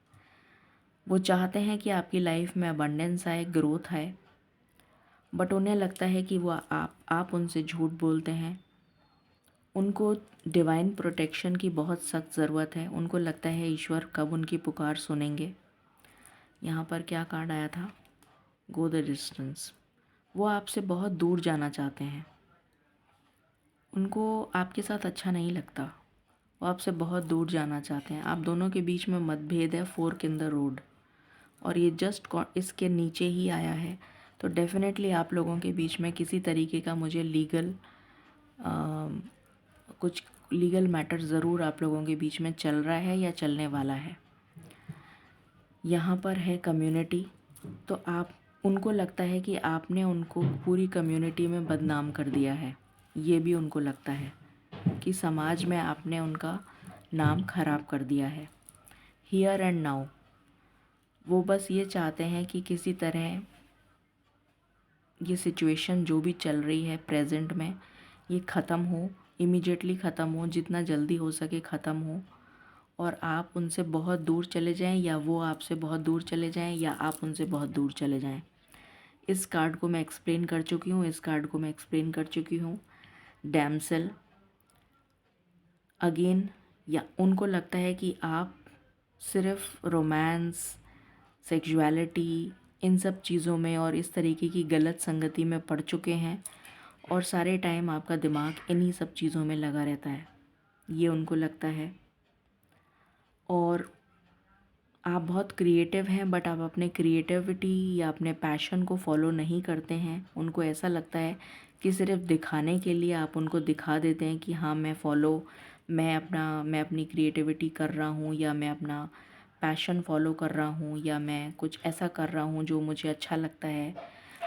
वो चाहते हैं कि आपकी लाइफ में अबंडेंस आए, ग्रोथ आए, बट उन्हें लगता है कि वो आप उनसे झूठ बोलते हैं। उनको डिवाइन प्रोटेक्शन की बहुत सख्त ज़रूरत है। उनको लगता है ईश्वर कब उनकी पुकार सुनेंगे। यहाँ पर क्या कार्ड आया था? Go the distance. वो आपसे बहुत दूर जाना चाहते हैं। उनको आपके साथ अच्छा नहीं लगता। वो आपसे बहुत दूर जाना चाहते हैं। आप दोनों के बीच में मतभेद है, फोर्क इन द रोड, और ये जस्ट इसके नीचे ही आया है। तो डेफिनेटली आप लोगों के बीच में किसी तरीके का मुझे कुछ लीगल मैटर ज़रूर आप लोगों के बीच में चल रहा है या चलने वाला है। यहाँ पर है कम्युनिटी। तो आप उनको लगता है कि आपने उनको पूरी कम्युनिटी में बदनाम कर दिया है। ये भी उनको लगता है कि समाज में आपने उनका नाम खराब कर दिया है। हियर एंड नाउ वो बस ये चाहते हैं कि किसी तरह ये सिचुएशन जो भी चल रही है प्रेजेंट में, ये ख़त्म हो, इमीडिएटली ख़त्म हो, जितना जल्दी हो सके ख़त्म हो, और आप उनसे बहुत दूर चले जाएं, या वो आपसे बहुत दूर चले जाएं, या आप उनसे बहुत दूर चले जाएं। इस कार्ड को मैं एक्सप्लेन कर चुकी हूँ, इस कार्ड को मैं एक्सप्लेन कर चुकी हूँ। डैमसेल अगेन, या उनको लगता है कि आप सिर्फ रोमांस, सेक्सुअलिटी, इन सब चीज़ों में और इस तरीके की गलत संगति में पड़ चुके हैं, और सारे टाइम आपका दिमाग इन्हीं सब चीज़ों में लगा रहता है, ये उनको लगता है। और आप बहुत क्रिएटिव हैं, बट आप अपने क्रिएटिविटी या अपने पैशन को फॉलो नहीं करते हैं। उनको ऐसा लगता है कि सिर्फ दिखाने के लिए आप उनको दिखा देते हैं कि हाँ मैं अपनी क्रिएटिविटी कर रहा हूँ, या मैं अपना पैशन फॉलो कर रहा हूँ, या मैं कुछ ऐसा कर रहा हूँ जो मुझे अच्छा लगता है।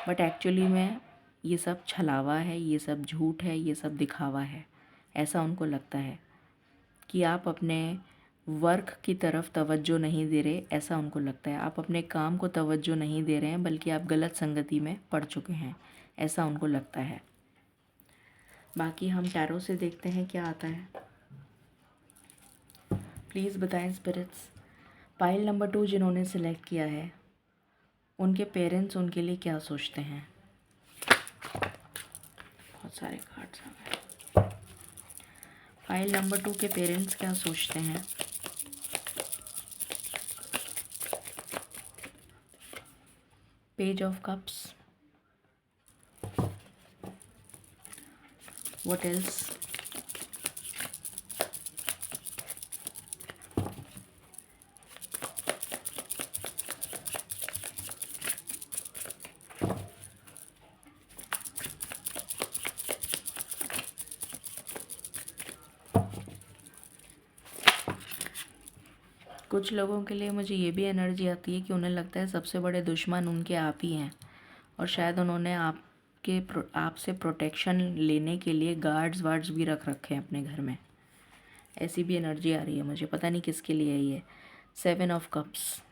बट एक्चुअली में ये सब छलावा है, ये सब झूठ है, ये सब दिखावा है। ऐसा उनको लगता है कि आप अपने वर्क की तरफ तवज्जो नहीं दे रहे, ऐसा उनको लगता है। आप अपने काम को तवज्जो नहीं दे रहे हैं, बल्कि आप गलत संगति में पड़ चुके हैं, ऐसा उनको लगता है। बाकी हम टैरो से देखते हैं क्या आता है। प्लीज़ बताएं स्पिरिट्स, पाइल नंबर 2 जिन्होंने सिलेक्ट किया है, उनके पेरेंट्स उनके लिए क्या सोचते हैं। बहुत सारे कार्ड्स आ गए। पाइल नंबर 2 के पेरेंट्स क्या सोचते हैं। Page of cups, what else, कुछ लोगों के लिए मुझे ये भी एनर्जी आती है कि उन्हें लगता है सबसे बड़े दुश्मन उनके आप ही हैं, और शायद उन्होंने आपसे प्रोटेक्शन लेने के लिए गार्ड्स भी रख रखे हैं अपने घर में। ऐसी भी एनर्जी आ रही है मुझे, पता नहीं किसके लिए है ये। 7 of cups,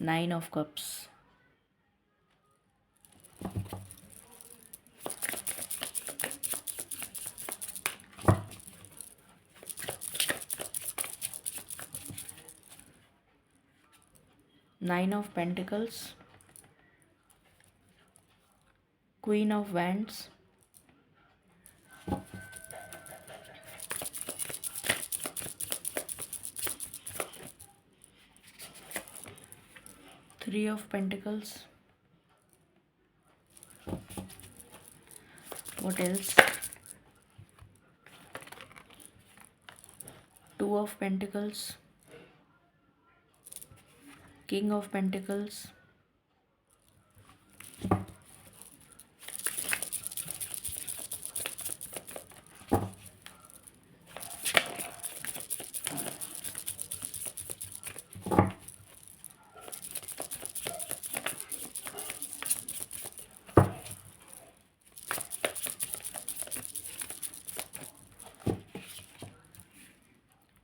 9 of cups of pentacles, queen of wands, three of pentacles, what else, 2 of pentacles, king of pentacles,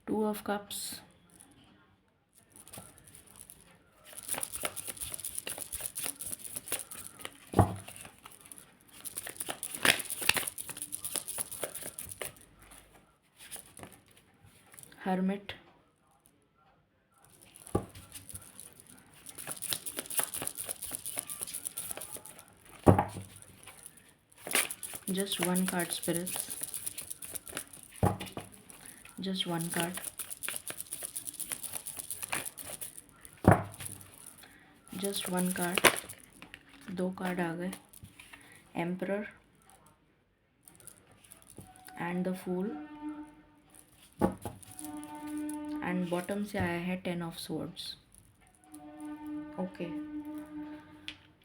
two of cups, hermit, just one card spirits, just one card, just one card, 2 card आ गए, emperor and the fool, and bottom से आया है 10 of swords. Okay,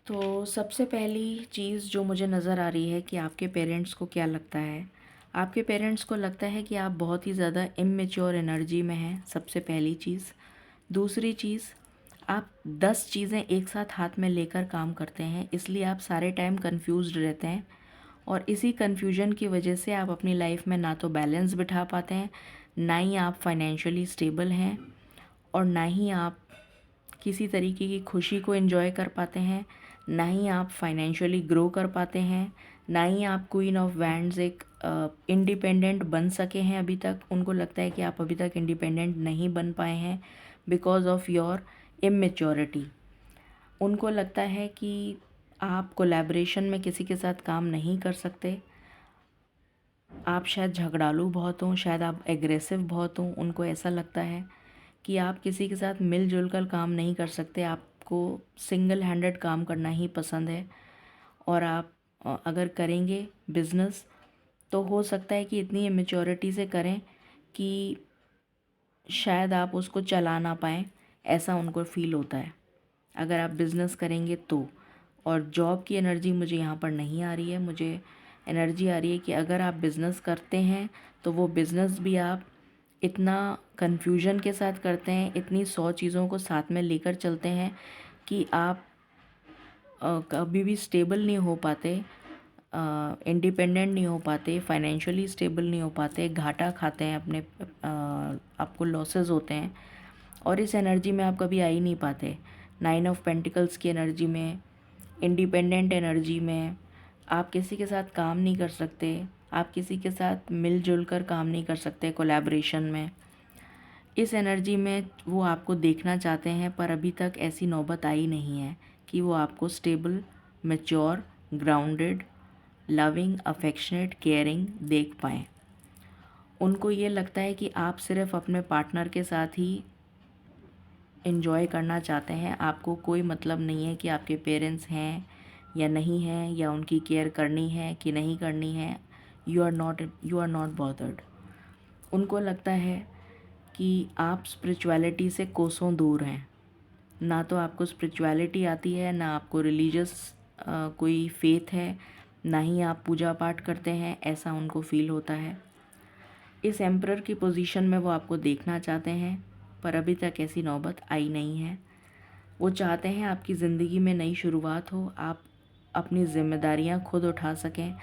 तो सबसे पहली चीज़ जो मुझे नज़र आ रही है कि आपके पेरेंट्स को क्या लगता है, आपके पेरेंट्स को लगता है कि आप बहुत ही ज़्यादा इमेच्योर एनर्जी में हैं, सबसे पहली चीज़। दूसरी चीज़, आप 10 चीज़ें एक साथ हाथ में लेकर काम करते हैं, इसलिए आप सारे टाइम कंफ्यूज्ड रहते हैं और इसी कन्फ्यूजन की वजह से आप अपनी लाइफ में ना तो बैलेंस बिठा पाते हैं, ना ही आप फाइनेंशियली स्टेबल हैं और ना ही आप किसी तरीके की खुशी को एंजॉय कर पाते हैं, ना ही आप फाइनेंशियली ग्रो कर पाते हैं, ना ही आप क्वीन ऑफ वैंड्स एक इंडिपेंडेंट बन सके हैं अभी तक। उनको लगता है कि आप अभी तक इंडिपेंडेंट नहीं बन पाए हैं बिकॉज ऑफ योर इमेच्योरिटी। उनको लगता है कि आप कोलैबोरेशन में किसी के साथ काम नहीं कर सकते, आप शायद झगड़ालू बहुत हों, शायद आप एग्रेसिव बहुत हों। उनको ऐसा लगता है कि आप किसी के साथ मिलजुल कर काम नहीं कर सकते, आपको सिंगल हैंडेड काम करना ही पसंद है और आप अगर करेंगे बिज़नेस तो हो सकता है कि इतनी इमेच्योरिटी से करें कि शायद आप उसको चला ना पाएँ, ऐसा उनको फ़ील होता है अगर आप बिज़नेस करेंगे तो। और जॉब की एनर्जी मुझे यहाँ पर नहीं आ रही है, मुझे एनर्जी आ रही है कि अगर आप बिज़नेस करते हैं तो वो बिज़नेस भी आप इतना कन्फ्यूजन के साथ करते हैं, इतनी 100 चीज़ों को साथ में लेकर चलते हैं कि आप कभी भी स्टेबल नहीं हो पाते, इंडिपेंडेंट नहीं हो पाते, फाइनेंशियली स्टेबल नहीं हो पाते, घाटा खाते हैं अपने, आपको लॉसेस होते हैं और इस एनर्जी में आप कभी आ ही नहीं पाते। 9 ऑफ पेंटिकल्स की एनर्जी में, इंडिपेंडेंट एनर्जी में आप किसी के साथ काम नहीं कर सकते, आप किसी के साथ मिलजुल कर काम नहीं कर सकते कोलैबोरेशन में। इस एनर्जी में वो आपको देखना चाहते हैं पर अभी तक ऐसी नौबत आई नहीं है कि वो आपको stable, mature, grounded, loving, affectionate, caring देख पाएँ। उनको ये लगता है कि आप सिर्फ़ अपने पार्टनर के साथ ही एंजॉय करना चाहते हैं, आपको कोई मतलब नहीं है कि आपके पेरेंट्स हैं या नहीं हैं या उनकी केयर करनी है कि नहीं करनी है। You are not bothered. उनको लगता है कि आप स्पिरिचुअलिटी से कोसों दूर हैं, ना तो आपको स्पिरिचुअलिटी आती है, ना आपको रिलीजियस कोई फेथ है, ना ही आप पूजा पाठ करते हैं, ऐसा उनको फ़ील होता है। इस एम्परर की पोजीशन में वो आपको देखना चाहते हैं पर अभी तक ऐसी नौबत आई नहीं है। वो चाहते हैं आपकी ज़िंदगी में नई शुरुआत हो, आप अपनी ज़िम्मेदारियां खुद उठा सकें,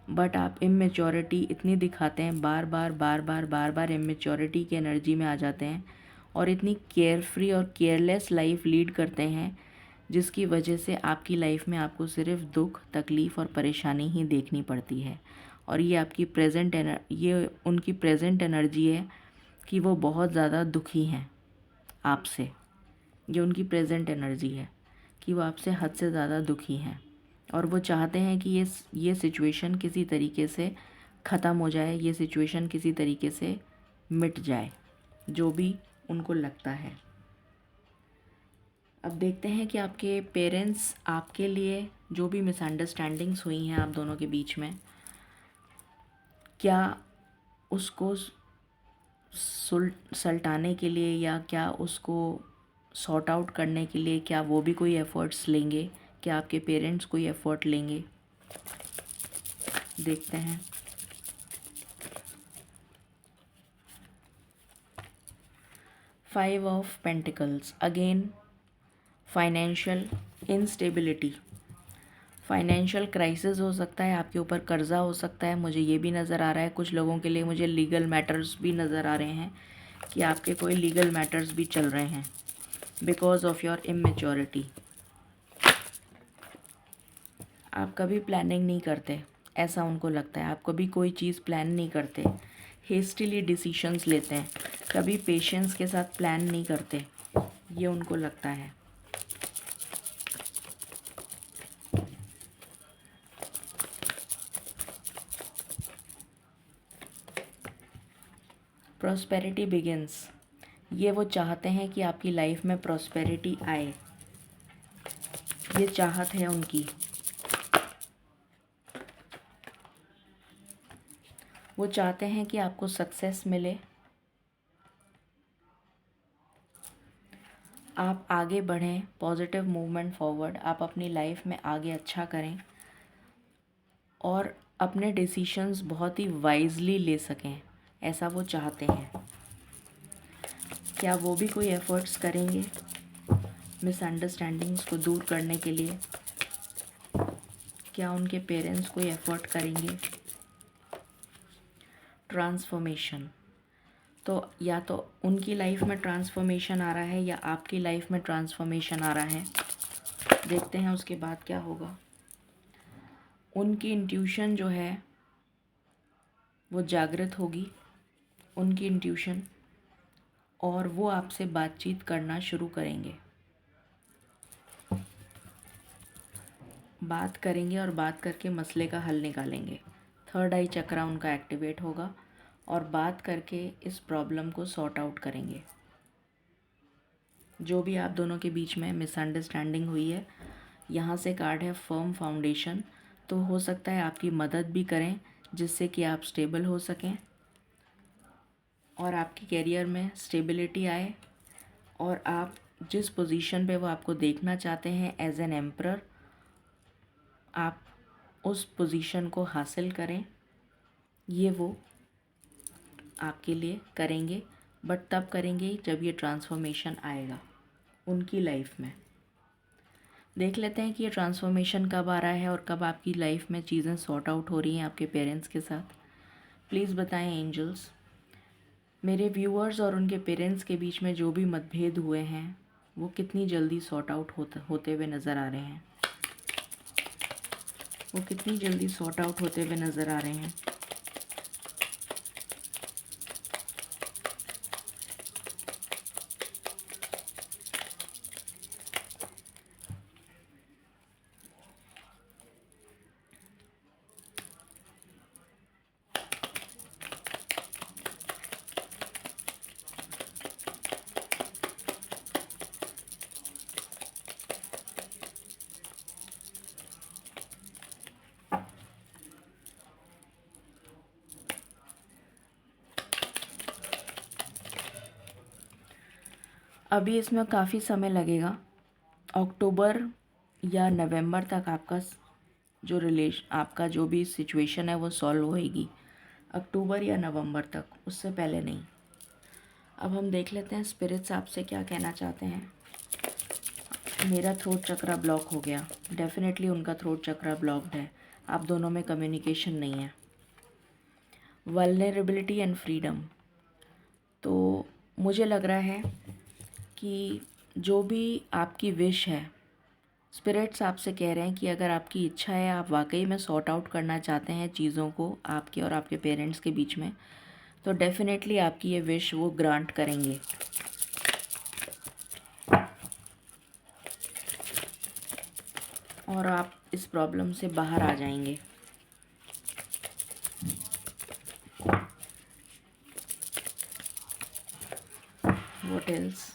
बट आप इमेच्योरिटी इतनी दिखाते हैं, बार बार इमेच्योरिटी की एनर्जी में आ जाते हैं और इतनी केयरफ्री और केयरलेस लाइफ लीड करते हैं जिसकी वजह से आपकी लाइफ में आपको सिर्फ दुख, तकलीफ़ और परेशानी ही देखनी पड़ती है। और ये आपकी ये उनकी प्रेजेंट एनर्जी है कि वो बहुत ज़्यादा दुखी हैं आपसे। ये उनकी प्रेजेंट एनर्जी है कि वो आपसे हद से ज़्यादा दुखी हैं और वो चाहते हैं कि ये सिचुएशन किसी तरीके से ख़त्म हो जाए, ये सिचुएशन किसी तरीके से मिट जाए, जो भी उनको लगता है। अब देखते हैं कि आपके पेरेंट्स आपके लिए जो भी मिसअंडरस्टैंडिंग्स हुई हैं आप दोनों के बीच में, क्या उसको सल्टाने के लिए या क्या उसको सॉर्ट आउट करने के लिए क्या वो भी कोई एफ़र्ट्स लेंगे, क्या आपके पेरेंट्स कोई एफ़र्ट लेंगे। देखते हैं। Five of pentacles, again financial instability, financial crisis हो सकता है, आपके ऊपर कर्ज़ा हो सकता है, मुझे ये भी नज़र आ रहा है। कुछ लोगों के लिए मुझे लीगल मैटर्स भी नज़र आ रहे हैं कि आपके कोई लीगल मैटर्स भी चल रहे हैं बिकॉज ऑफ योर इमेच्योरिटी। आप कभी प्लानिंग नहीं करते, ऐसा उनको लगता है। आप कभी कोई चीज़ प्लान नहीं करते हेस्टिली डिसीशंस लेते हैं, कभी पेशेंस के साथ प्लान नहीं करते, ये उनको लगता है। प्रॉस्पेरिटी बिगिंस, ये वो चाहते हैं कि आपकी लाइफ में प्रॉस्पेरिटी आए, ये चाहत है उनकी। वो चाहते हैं कि आपको सक्सेस मिले, आप आगे बढ़ें, पॉजिटिव मूवमेंट फॉरवर्ड, आप अपनी लाइफ में आगे अच्छा करें और अपने डिसीशंस बहुत ही वाइजली ले सकें, ऐसा वो चाहते हैं। क्या वो भी कोई एफर्ट्स करेंगे मिसअंडरस्टैंडिंग्स को दूर करने के लिए? क्या उनके पेरेंट्स कोई एफर्ट करेंगे? ट्रांसफॉर्मेशन, तो या तो उनकी लाइफ में ट्रांसफॉर्मेशन आ रहा है या आपकी लाइफ में ट्रांसफॉर्मेशन आ रहा है। देखते हैं उसके बाद क्या होगा। उनकी इंट्यूशन जो है वो जागृत होगी, उनकी इंट्यूशन, और वो आपसे बातचीत करना शुरू करेंगे, बात करेंगे और बात करके मसले का हल निकालेंगे। थर्ड आई चक्रा उनका एक्टिवेट होगा और बात करके इस प्रॉब्लम को सॉर्ट आउट करेंगे। जो भी आप दोनों के बीच में मिसअंडरस्टैंडिंग हुई है, यहाँ से कार्ड है फर्म फाउंडेशन, तो हो सकता है आपकी मदद भी करें जिससे कि आप स्टेबल हो सकें और आपकी करियर में स्टेबिलिटी आए और आप जिस पोजीशन पे वो आपको देखना चाहते हैं एज एन एम्परर, आप उस पोजीशन को हासिल करें। ये वो आपके लिए करेंगे, बट तब करेंगे जब ये ट्रांसफॉर्मेशन आएगा उनकी लाइफ में। देख लेते हैं कि ये ट्रांसफॉर्मेशन कब आ रहा है और कब आपकी लाइफ में चीज़ें सॉर्ट आउट हो रही हैं आपके पेरेंट्स के साथ। प्लीज़ बताएं एंजल्स, मेरे व्यूअर्स और उनके पेरेंट्स के बीच में जो भी मतभेद हुए हैं वो कितनी जल्दी सॉर्ट आउट होते हुए नज़र आ रहे हैं, वो कितनी जल्दी सॉर्ट आउट होते हुए नज़र आ रहे हैं। अभी इसमें काफ़ी समय लगेगा, अक्टूबर या नवंबर तक आपका जो भी सिचुएशन है वो सॉल्व होएगी, अक्टूबर या नवंबर तक, उससे पहले नहीं। अब हम देख लेते हैं स्पिरिट्स आपसे क्या कहना चाहते हैं। मेरा थ्रोट चक्रा ब्लॉक हो गया, डेफिनेटली उनका थ्रोट चक्रा ब्लॉक्ड है, आप दोनों में कम्युनिकेशन नहीं है। वल्नरेबिलिटी एंड फ्रीडम, तो मुझे लग रहा है कि जो भी आपकी विश है, स्पिरिट्स आपसे कह रहे हैं कि अगर आपकी इच्छा है, आप वाकई में सॉर्ट आउट करना चाहते हैं चीज़ों को आपके और आपके पेरेंट्स के बीच में, तो डेफिनेटली आपकी ये विश वो ग्रांट करेंगे। और आप इस प्रॉब्लम से बाहर आ जाएंगे। What else?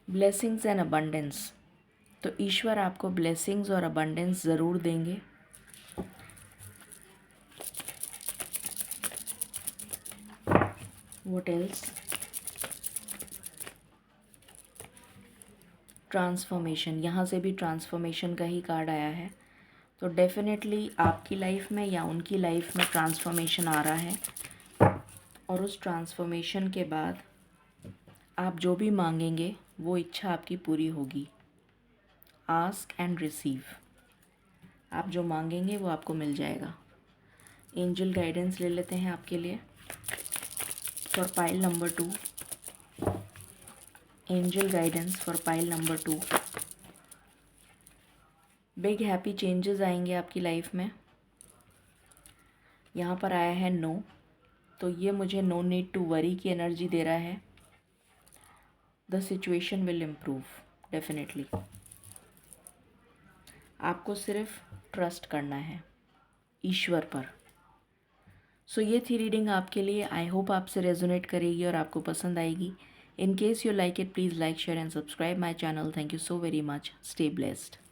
Blessings and abundance, तो ईश्वर आपको ब्लेसिंग्स और अबंडेंस ज़रूर देंगे। What else? ट्रांसफॉर्मेशन, यहाँ से भी ट्रांसफॉर्मेशन का ही कार्ड आया है, तो डेफिनेटली आपकी लाइफ में या उनकी लाइफ में ट्रांसफॉर्मेशन आ रहा है और उस ट्रांसफॉर्मेशन के बाद आप जो भी मांगेंगे वो इच्छा आपकी पूरी होगी। आस्क एंड रिसीव, आप जो मांगेंगे वो आपको मिल जाएगा। एंजल गाइडेंस ले लेते हैं आपके लिए for pile number 2। Angel guidance for pile number 2। Big happy changes आएंगे आपकी लाइफ में। यहाँ पर आया है नो, तो ये मुझे नो नीड टू वरी की एनर्जी दे रहा है। The situation will improve definitely. आपको सिर्फ ट्रस्ट करना है ईश्वर पर। सो ये थी रीडिंग आपके लिए। आई होप आपसे रेजोनेट करेगी और आपको पसंद आएगी। In case you like it, please like, share and subscribe my channel. Thank you so very much. Stay blessed.